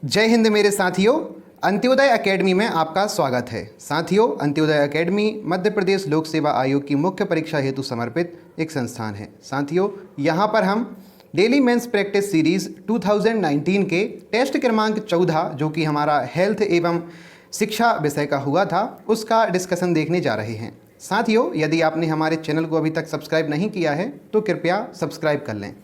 जय हिंद मेरे साथियों, अंत्योदय एकेडमी में आपका स्वागत है। साथियों, अंत्योदय एकेडमी मध्य प्रदेश लोक सेवा आयोग की मुख्य परीक्षा हेतु समर्पित एक संस्थान है। साथियों, यहाँ पर हम डेली मेंस प्रैक्टिस सीरीज़ 2019 के टेस्ट क्रमांक 14 जो कि हमारा हेल्थ एवं शिक्षा विषय का हुआ था, उसका डिस्कशन देखने जा रहे हैं। साथियों, यदि आपने हमारे चैनल को अभी तक सब्सक्राइब नहीं किया है तो कृपया सब्सक्राइब कर लें।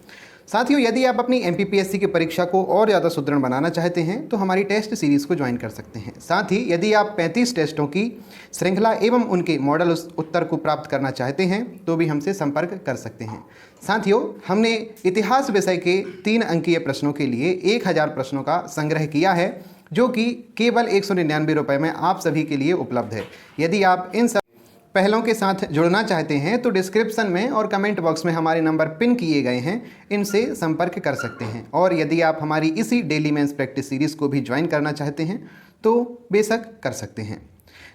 साथियों, यदि आप अपनी एमपीपीएससी की परीक्षा को और ज़्यादा सुदृढ़ बनाना चाहते हैं तो हमारी टेस्ट सीरीज़ को ज्वाइन कर सकते हैं। साथ ही यदि आप 35 टेस्टों की श्रृंखला एवं उनके मॉडल उत्तर को प्राप्त करना चाहते हैं तो भी हमसे संपर्क कर सकते हैं। साथियों, हमने इतिहास विषय के 3 अंकीय प्रश्नों के लिए 1000 प्रश्नों का संग्रह किया है, जो कि केवल 199 रुपये में आप सभी के लिए उपलब्ध है। यदि आप इन सब पहलों के साथ जुड़ना चाहते हैं तो डिस्क्रिप्शन में और कमेंट बॉक्स में हमारे नंबर पिन किए गए हैं, इनसे संपर्क कर सकते हैं। और यदि आप हमारी इसी डेली मेंस प्रैक्टिस सीरीज़ को भी ज्वाइन करना चाहते हैं तो बेशक कर सकते हैं।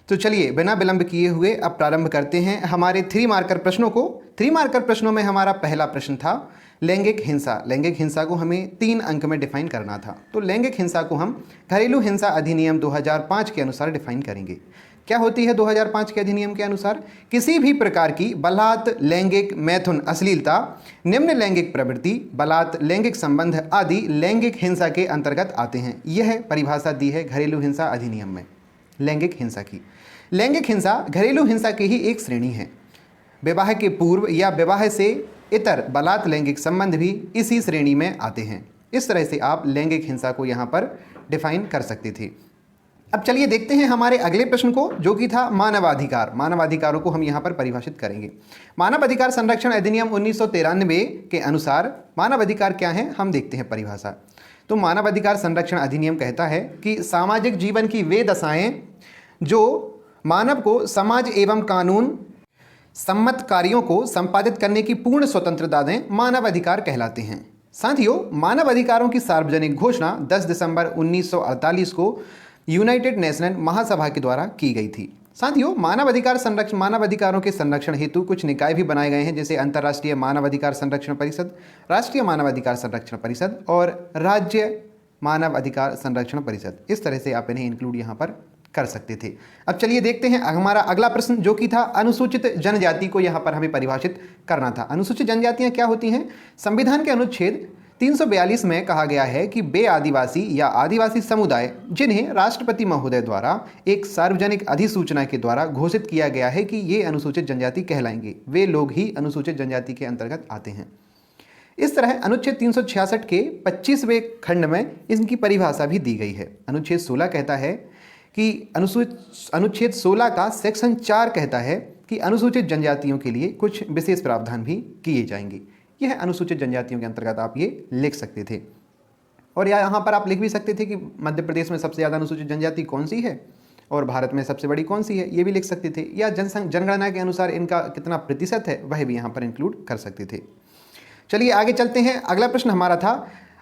तो चलिए बिना विलंब किए हुए अब प्रारंभ करते हैं हमारे 3 मार्कर प्रश्नों को। 3 मार्कर प्रश्नों में हमारा पहला प्रश्न था लैंगिक हिंसा। लैंगिक हिंसा को हमें 3 अंक में डिफाइन करना था। तो लैंगिक हिंसा को हम घरेलू हिंसा अधिनियम 2005 के अनुसार डिफाइन करेंगे। क्या होती है 2005 के अधिनियम के अनुसार? किसी भी प्रकार की बलात्, लैंगिक मैथुन, अश्लीलता, निम्न लैंगिक प्रवृत्ति, बलात्, लैंगिक संबंध आदि लैंगिक हिंसा के अंतर्गत आते हैं। यह परिभाषा दी है घरेलू हिंसा अधिनियम में लैंगिक हिंसा की। लैंगिक हिंसा घरेलू हिंसा की ही एक श्रेणी है। विवाह के पूर्व या विवाह से इतर बलात् लैंगिक संबंध भी इसी श्रेणी में आते हैं। इस तरह से आप लैंगिक हिंसा को यहाँ पर डिफाइन कर सकते थे। अब चलिए देखते हैं हमारे अगले प्रश्न को, जो कि था मानवाधिकार। मानवाधिकारों को हम यहाँ पर परिभाषित करेंगे। मानव अधिकार संरक्षण अधिनियम 1993 के अनुसार मानवाधिकार क्या है, हम देखते हैं परिभाषा। तो मानव अधिकार संरक्षण अधिनियम कहता है कि सामाजिक जीवन की वे दशाएं जो मानव को समाज एवं कानून सम्मत कार्यों को संपादित करने की पूर्ण स्वतंत्रता दें, मानव अधिकार कहलाते हैं। साथियों, मानव अधिकारों की सार्वजनिक घोषणा 10 दिसंबर 1948 को यूनाइटेड नेशनल महासभा के द्वारा की गई थी। साथियों, मानव अधिकारों के संरक्षण हेतु कुछ निकाय भी बनाए गए हैं, जैसे अंतर्राष्ट्रीय मानव अधिकार संरक्षण परिषद, राष्ट्रीय मानव अधिकार संरक्षण परिषद और राज्य मानव अधिकार संरक्षण परिषद। इस तरह से आप इन्हें इंक्लूड यहाँ पर कर सकते थे। अब चलिए देखते हैं हमारा अगला प्रश्न, जो कि था अनुसूचित जनजाति को यहाँ पर हमें परिभाषित करना था। अनुसूचित जनजातियाँ क्या होती हैं? संविधान के अनुच्छेद 342 में कहा गया है कि वे आदिवासी या आदिवासी समुदाय जिन्हें राष्ट्रपति महोदय द्वारा एक सार्वजनिक अधिसूचना के द्वारा घोषित किया गया है कि ये अनुसूचित जनजाति कहलाएंगे, वे लोग ही अनुसूचित जनजाति के अंतर्गत आते हैं। इस तरह अनुच्छेद 366 के 25वें खंड में इनकी परिभाषा भी दी गई है। अनुच्छेद 16 कहता है कि अनुच्छेद 16 का सेक्शन 4 कहता है कि अनुसूचित जनजातियों के लिए कुछ विशेष प्रावधान भी किए जाएंगे। यह अनुसूचित जनजातियों के अंतर्गत आप ये लिख सकते थे। और यहाँ पर आप लिख भी सकते थे कि मध्य प्रदेश में सबसे ज़्यादा अनुसूचित जनजाति कौन सी है और भारत में सबसे बड़ी कौन सी है, ये भी लिख सकते थे। या जनगणना के अनुसार इनका कितना प्रतिशत है वह भी यहाँ पर इंक्लूड कर सकते थे। चलिए आगे चलते हैं। अगला प्रश्न हमारा था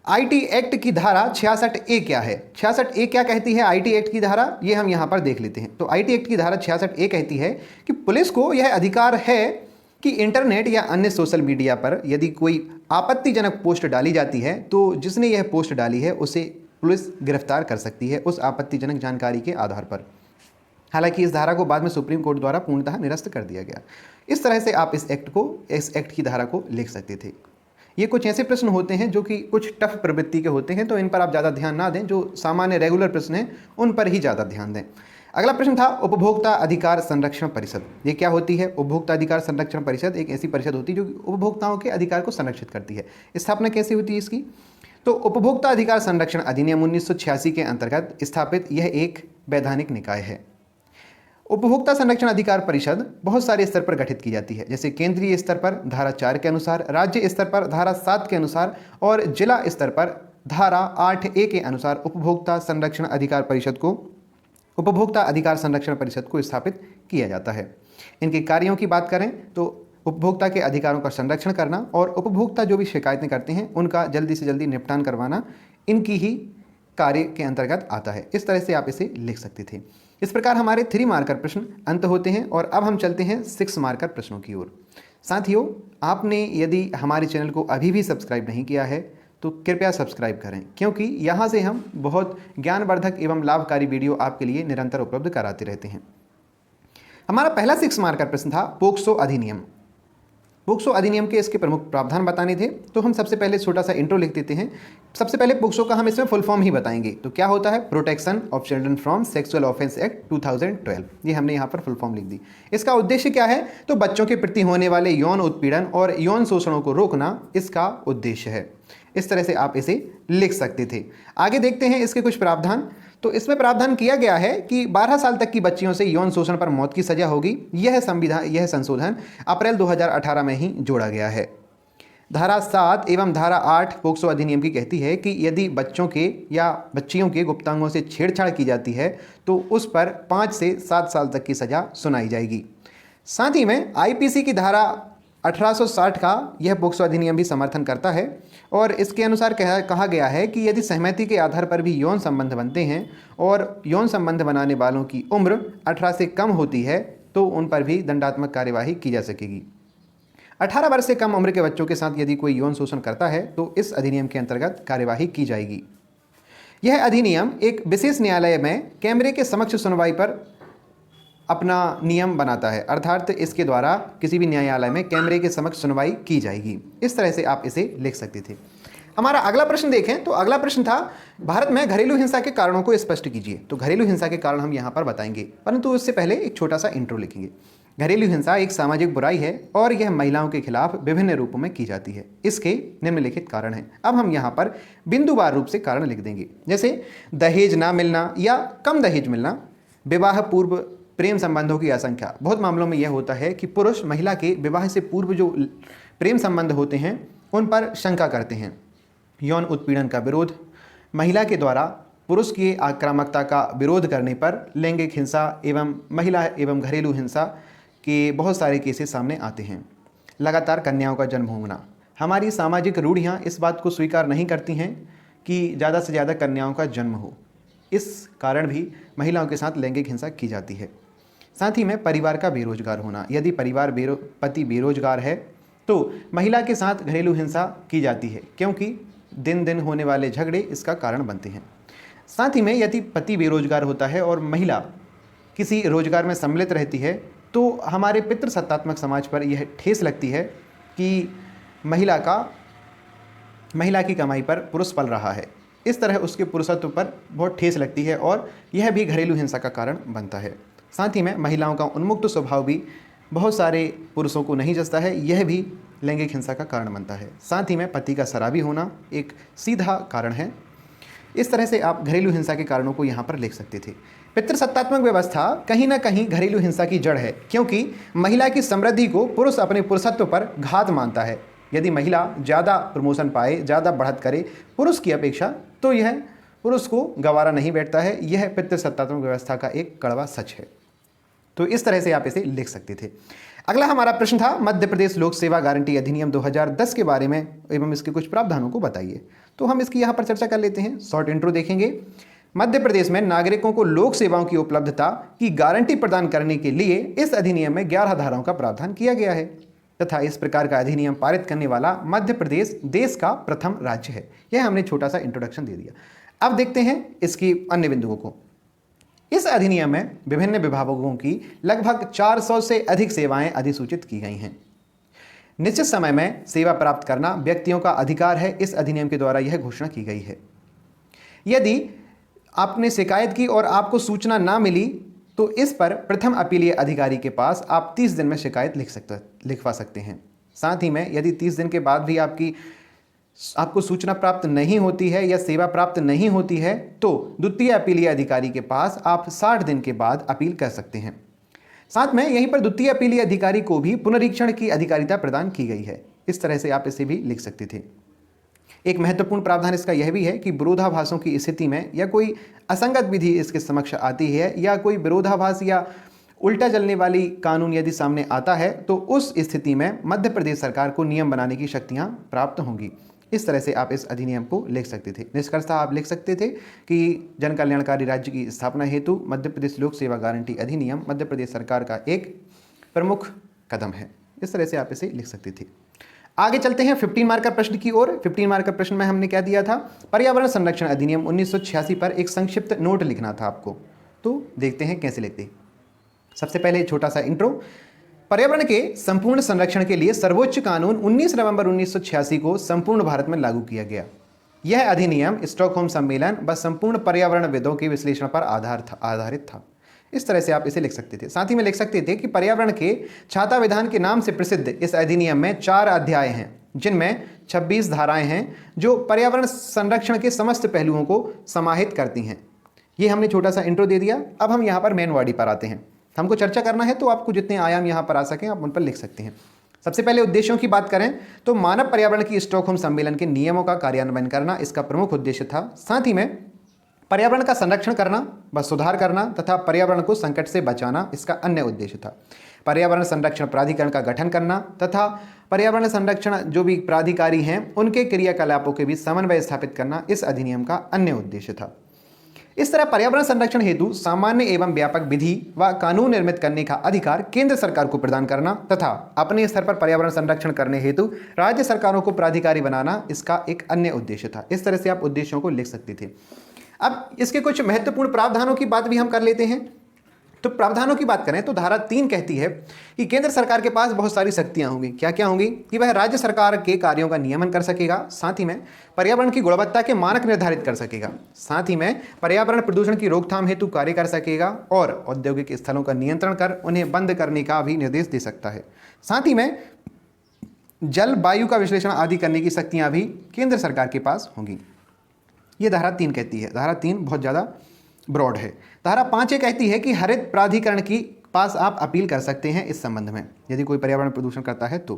आईटी एक्ट की धारा 66A क्या है? 66A क्या कहती है आईटी एक्ट की धारा, ये हम यहाँ पर देख लेते हैं। तो आईटी एक्ट की धारा 66A कहती है कि पुलिस को यह अधिकार है कि इंटरनेट या अन्य सोशल मीडिया पर यदि कोई आपत्तिजनक पोस्ट डाली जाती है तो जिसने यह पोस्ट डाली है उसे पुलिस गिरफ्तार कर सकती है उस आपत्तिजनक जानकारी के आधार पर। हालांकि इस धारा को बाद में सुप्रीम कोर्ट द्वारा पूर्णतः निरस्त कर दिया गया। इस तरह से आप इस एक्ट की धारा को लिख सकते थे। ये कुछ ऐसे प्रश्न होते हैं जो कि कुछ टफ प्रवृत्ति के होते हैं, तो इन पर आप ज़्यादा ध्यान ना दें। जो सामान्य रेगुलर प्रश्न हैं उन पर ही ज़्यादा ध्यान दें। अगला प्रश्न था उपभोक्ता अधिकार संरक्षण परिषद। ये क्या होती है? उपभोक्ता अधिकार संरक्षण परिषद एक ऐसी परिषद होती है जो उपभोक्ताओं के अधिकार को संरक्षित करती है। स्थापना कैसे होती है इसकी? तो उपभोक्ता अधिकार संरक्षण अधिनियम 1986 के अंतर्गत स्थापित यह एक वैधानिक निकाय है। उपभोक्ता संरक्षण अधिकार परिषद बहुत सारे स्तर पर गठित की जाती है, जैसे केंद्रीय स्तर पर धारा 4 के अनुसार, राज्य स्तर पर धारा 7 के अनुसार और जिला स्तर पर धारा 8A के अनुसार उपभोक्ता अधिकार संरक्षण परिषद को स्थापित किया जाता है। इनके कार्यों की बात करें तो उपभोक्ता के अधिकारों का संरक्षण करना और उपभोक्ता जो भी शिकायतें करते हैं उनका जल्दी से जल्दी निपटान करवाना इनकी ही कार्य के अंतर्गत आता है। इस तरह से आप इसे लिख सकते थे। इस प्रकार हमारे 3 मार्कर प्रश्न अंत होते हैं और अब हम चलते हैं 6 मार्कर प्रश्नों की ओर। साथियों, आपने यदि हमारे चैनल को अभी भी सब्सक्राइब नहीं किया है तो कृपया सब्सक्राइब करें, क्योंकि यहाँ से हम बहुत ज्ञानवर्धक एवं लाभकारी वीडियो आपके लिए निरंतर उपलब्ध कराते रहते हैं। हमारा पहला 6 मार्क का प्रश्न था पोक्सो अधिनियम। पोक्सो अधिनियम के इसके प्रमुख प्रावधान बताने थे, तो हम सबसे पहले छोटा सा इंट्रो लिख देते हैं। सबसे पहले पोक्सो का हम इसमें फुल फॉर्म ही बताएंगे। तो क्या होता है? Protection of children from sexual offence act 2012। ये हमने यहाँ पर फुल फॉर्म लिख दी। इसका उद्देश्य क्या है? तो बच्चों के प्रति होने वाले यौन उत्पीड़न और यौन शोषणों को रोकना इसका उद्देश्य है। इस तरह से आप इसे लिख सकते थे। आगे देखते हैं इसके कुछ प्रावधान। तो इसमें प्रावधान किया गया है कि 12 साल तक की बच्चियों से यौन शोषण पर मौत की सजा होगी। यह संशोधन अप्रैल 2018 में ही जोड़ा गया है। धारा 7 एवं धारा 8 पोक्सो अधिनियम की कहती है कि यदि बच्चों के या बच्चियों के गुप्तांगों से छेड़छाड़ की जाती है तो उस पर 5 से 7 साल तक की सजा सुनाई जाएगी। साथ ही में आईपीसी की धारा 1860 का यह पोक्सो अधिनियम भी समर्थन करता है और इसके अनुसार कहा गया है कि यदि सहमति के आधार पर भी यौन संबंध बनते हैं और यौन संबंध बनाने वालों की उम्र 18 से कम होती है तो उन पर भी दंडात्मक कार्यवाही की जा सकेगी। 18 वर्ष से कम उम्र के बच्चों के साथ यदि कोई यौन शोषण करता है तो इस अधिनियम के अंतर्गत कार्यवाही की जाएगी। यह अधिनियम एक विशेष न्यायालय में कैमरे के समक्ष सुनवाई पर अपना नियम बनाता है, अर्थात इसके द्वारा किसी भी न्यायालय में कैमरे के समक्ष सुनवाई की जाएगी। इस तरह से आप इसे लिख सकते थे। हमारा अगला प्रश्न देखें तो अगला प्रश्न था भारत में घरेलू हिंसा के कारणों को स्पष्ट कीजिए। तो घरेलू हिंसा के कारण हम यहाँ पर बताएंगे, परंतु उससे पहले एक छोटा सा इंट्रो लिखेंगे। घरेलू हिंसा एक सामाजिक बुराई है और यह महिलाओं के खिलाफ विभिन्न रूपों में की जाती है। इसके निम्नलिखित कारण हैं। अब हम यहाँ पर बिंदुवार रूप से कारण लिख देंगे, जैसे दहेज ना मिलना या कम दहेज मिलना, विवाह पूर्व प्रेम संबंधों की आशंका। बहुत मामलों में यह होता है कि पुरुष महिला के विवाह से पूर्व जो प्रेम संबंध होते हैं उन पर शंका करते हैं। यौन उत्पीड़न का विरोध, महिला के द्वारा पुरुष की आक्रामकता का विरोध करने पर लैंगिक हिंसा एवं महिला एवं घरेलू हिंसा के बहुत सारे केसेस सामने आते हैं। लगातार कन्याओं का जन्म होना, हमारी सामाजिक रूढ़ियाँ इस बात को स्वीकार नहीं करती हैं कि ज़्यादा से ज़्यादा कन्याओं का जन्म हो, इस कारण भी महिलाओं के साथ लैंगिक हिंसा की जाती है। साथ ही में परिवार का बेरोजगार होना, यदि पति बेरोजगार है तो महिला के साथ घरेलू हिंसा की जाती है, क्योंकि दिन दिन होने वाले झगड़े इसका कारण बनते हैं। साथ ही में यदि पति बेरोजगार होता है और महिला किसी रोजगार में सम्मिलित रहती है तो हमारे पितृसत्तात्मक समाज पर यह ठेस लगती है कि महिला की कमाई पर पुरुष पल रहा है। इस तरह उसके पुरुषत्व पर बहुत ठेस लगती है और यह भी घरेलू हिंसा का कारण बनता है। साथ ही में महिलाओं का उन्मुक्त स्वभाव भी बहुत सारे पुरुषों को नहीं जचता है, यह भी लैंगिक हिंसा का कारण बनता है। साथ ही में पति का शराबी होना एक सीधा कारण है। इस तरह से आप घरेलू हिंसा के कारणों को यहाँ पर लिख सकते थे। पितृसत्तात्मक व्यवस्था कहीं ना कहीं घरेलू हिंसा की जड़ है, क्योंकि महिला की समृद्धि को पुरुष अपने पुरुषत्व पर घात मानता है। यदि महिला ज़्यादा प्रमोशन पाए, ज़्यादा बढ़त करे पुरुष की अपेक्षा, तो यह पुरुष को गंवारा नहीं बैठता है। यह पितृसत्तात्मक व्यवस्था का एक कड़वा सच है। तो इस तरह से आप इसे लिख सकते थे। अगला हमारा प्रश्न था मध्य प्रदेश लोक सेवा गारंटी अधिनियम 2010 के बारे में एवं इसके कुछ प्रावधानों को बताइए। तो हम इसकी यहाँ पर चर्चा कर लेते हैं। शॉर्ट इंट्रो देखेंगे। मध्य प्रदेश में नागरिकों को लोक सेवाओं की उपलब्धता की गारंटी प्रदान करने के लिए इस अधिनियम में 11 धाराओं का प्रावधान किया गया है तथा इस प्रकार का अधिनियम पारित करने वाला मध्य प्रदेश देश का प्रथम राज्य है। यह हमने छोटा सा इंट्रोडक्शन दे दिया। अब देखते हैं इसकी अन्य बिंदुओं को। इस अधिनियम में विभिन्न विभागों की लगभग 400 से अधिक सेवाएं अधिसूचित की गई हैं। निश्चित समय में सेवा प्राप्त करना व्यक्तियों का अधिकार है। इस अधिनियम के द्वारा यह घोषणा की गई है। यदि आपने शिकायत की और आपको सूचना ना मिली तो इस पर प्रथम अपीलीय अधिकारी के पास आप 30 दिन में शिकायत लिखवा सकते हैं। साथ ही में यदि 30 दिन के बाद भी आपको सूचना प्राप्त नहीं होती है या सेवा प्राप्त नहीं होती है तो द्वितीय अपीलीय अधिकारी के पास आप 60 दिन के बाद अपील कर सकते हैं। साथ में यहीं पर द्वितीय अपीलीय अधिकारी को भी पुनरीक्षण की अधिकारिता प्रदान की गई है। इस तरह से आप इसे भी लिख सकते थे। एक महत्वपूर्ण प्रावधान इसका यह भी है कि विरोधाभासों की स्थिति में या कोई असंगत विधि इसके समक्ष आती है या कोई विरोधाभास या उल्टा चलने वाली कानून यदि सामने आता है तो उस स्थिति में मध्य प्रदेश सरकार को नियम बनाने की शक्तियां प्राप्त होंगी। इस तरह से आप इस अधिनियम को लिख सकते थे। निष्कर्षतः आप लिख सकते थे कि जन कल्याणकारी राज्य की स्थापना हेतु मध्य प्रदेश लोक सेवा गारंटी अधिनियम मध्य प्रदेश सरकार का एक प्रमुख कदम है। इस तरह से आप इसे लिख सकते थे। आगे चलते हैं 15 मार्क का प्रश्न की ओर। 15 मार्क का प्रश्न में हमने क्या दिया था, पर्यावरण संरक्षण अधिनियम 1986 पर एक संक्षिप्त नोट लिखना था आपको। तो देखते हैं कैसे लिखते हैं। सबसे पहले छोटा सा इंट्रो। पर्यावरण के संपूर्ण संरक्षण के लिए सर्वोच्च कानून 19 नवंबर 1986 को संपूर्ण भारत में लागू किया गया। यह अधिनियम स्टॉकहोम सम्मेलन व संपूर्ण पर्यावरणविदों के विश्लेषण पर आधारित था। इस तरह से आप इसे लिख सकते थे। साथ ही में लिख सकते थे कि पर्यावरण के छाता विधान के नाम से प्रसिद्ध इस अधिनियम में 4 अध्याय हैं, जिनमें 26 धाराएं हैं जो पर्यावरण संरक्षण के समस्त पहलुओं को समाहित करती हैं। ये हमने छोटा सा इंट्रो दे दिया। अब हम यहाँ पर मेन बॉडी पर आते हैं। हमको चर्चा करना है तो आपको जितने आयाम यहाँ पर आ सकें आप उन पर लिख सकते हैं। सबसे पहले उद्देश्यों की बात करें तो मानव पर्यावरण की स्टॉकहोम सम्मेलन के नियमों का कार्यान्वयन करना इसका प्रमुख उद्देश्य था। साथ ही में पर्यावरण का संरक्षण करना व सुधार करना तथा पर्यावरण को संकट से बचाना इसका अन्य उद्देश्य था। पर्यावरण संरक्षण प्राधिकरण का गठन करना तथा पर्यावरण संरक्षण जो भी प्राधिकारी हैं उनके क्रियाकलापों के बीच समन्वय स्थापित करना इस अधिनियम का अन्य उद्देश्य था। इस तरह पर्यावरण संरक्षण हेतु सामान्य एवं व्यापक विधि व कानून निर्मित करने का अधिकार केंद्र सरकार को प्रदान करना तथा अपने स्तर पर पर्यावरण संरक्षण करने हेतु राज्य सरकारों को प्राधिकारी बनाना इसका एक अन्य उद्देश्य था। इस तरह से आप उद्देश्यों को लिख सकते थे। अब इसके कुछ महत्वपूर्ण प्रावधानों की बात भी हम कर लेते हैं। तो प्रावधानों की बात करें तो धारा 3 कहती है कि केंद्र सरकार के पास बहुत सारी शक्तियां होंगी। क्या क्या होंगी कि वह राज्य सरकार के कार्यों का नियमन कर सकेगा, साथ ही में पर्यावरण की गुणवत्ता के मानक निर्धारित कर सकेगा, साथ ही में पर्यावरण प्रदूषण की रोकथाम हेतु कार्य कर सकेगा और औद्योगिक स्थलों का नियंत्रण कर उन्हें बंद करने का भी निर्देश दे सकता है। साथ ही में जल वायु का विश्लेषण आदि करने की शक्तियां भी केंद्र सरकार के पास होंगी। ये धारा 3 कहती है। धारा 3 बहुत ज़्यादा ब्रॉड है। धारा 5 ये कहती है कि हरित प्राधिकरण की पास आप अपील कर सकते हैं इस संबंध में, यदि कोई पर्यावरण प्रदूषण करता है तो।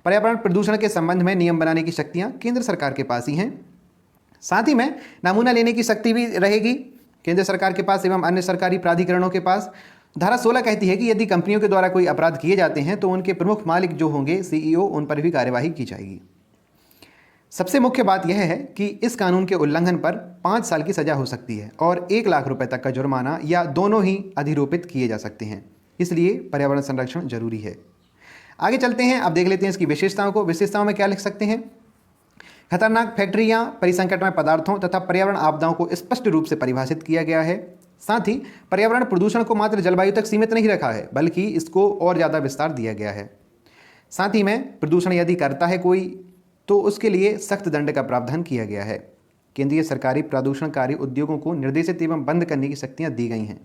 पर्यावरण प्रदूषण के संबंध में नियम बनाने की शक्तियां केंद्र सरकार के पास ही हैं। साथ ही में नमूना लेने की शक्ति भी रहेगी केंद्र सरकार के पास एवं अन्य सरकारी प्राधिकरणों के पास। धारा 16 कहती है कि यदि कंपनियों के द्वारा कोई अपराध किए जाते हैं तो उनके प्रमुख मालिक जो होंगे CEO उन पर भी कार्यवाही की जाएगी। सबसे मुख्य बात यह है कि इस कानून के उल्लंघन पर 5 साल की सजा हो सकती है और 1 लाख रुपए तक का जुर्माना या दोनों ही अधिरोपित किए जा सकते हैं। इसलिए पर्यावरण संरक्षण जरूरी है। आगे चलते हैं, अब देख लेते हैं इसकी विशेषताओं को। विशेषताओं में क्या लिख सकते हैं, खतरनाक फैक्ट्रियां, परिसंकटमय पदार्थों तथा पर्यावरण आपदाओं को स्पष्ट रूप से परिभाषित किया गया है। साथ ही पर्यावरण प्रदूषण को मात्र जलवायु तक सीमित नहीं रखा है बल्कि इसको और ज़्यादा विस्तार दिया गया है। साथ ही में प्रदूषण यदि करता है कोई तो उसके लिए सख्त दंड का प्रावधान किया गया है। केंद्रीय सरकारी प्रदूषणकारी उद्योगों को निर्देशित एवं बंद करने की शक्तियां दी गई हैं।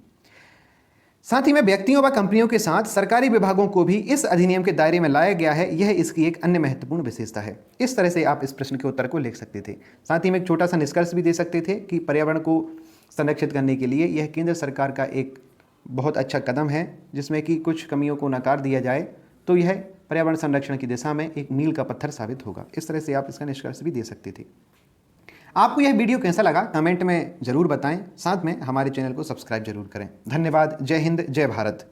साथ ही में व्यक्तियों व कंपनियों के साथ सरकारी विभागों को भी इस अधिनियम के दायरे में लाया गया है। यह इसकी एक अन्य महत्वपूर्ण विशेषता है। इस तरह से आप इस प्रश्न के उत्तर को लिख सकते थे। साथ ही में एक छोटा सा निष्कर्ष भी दे सकते थे कि पर्यावरण को संरक्षित करने के लिए यह केंद्र सरकार का एक बहुत अच्छा कदम है, जिसमें कि कुछ कमियों को नकार दिया जाए तो यह पर्यावरण संरक्षण की दिशा में एक मील का पत्थर साबित होगा। इस तरह से आप इसका निष्कर्ष भी दे सकते थे। आपको यह वीडियो कैसा लगा कमेंट में ज़रूर बताएं। साथ में हमारे चैनल को सब्सक्राइब जरूर करें। धन्यवाद। जय हिंद, जय भारत।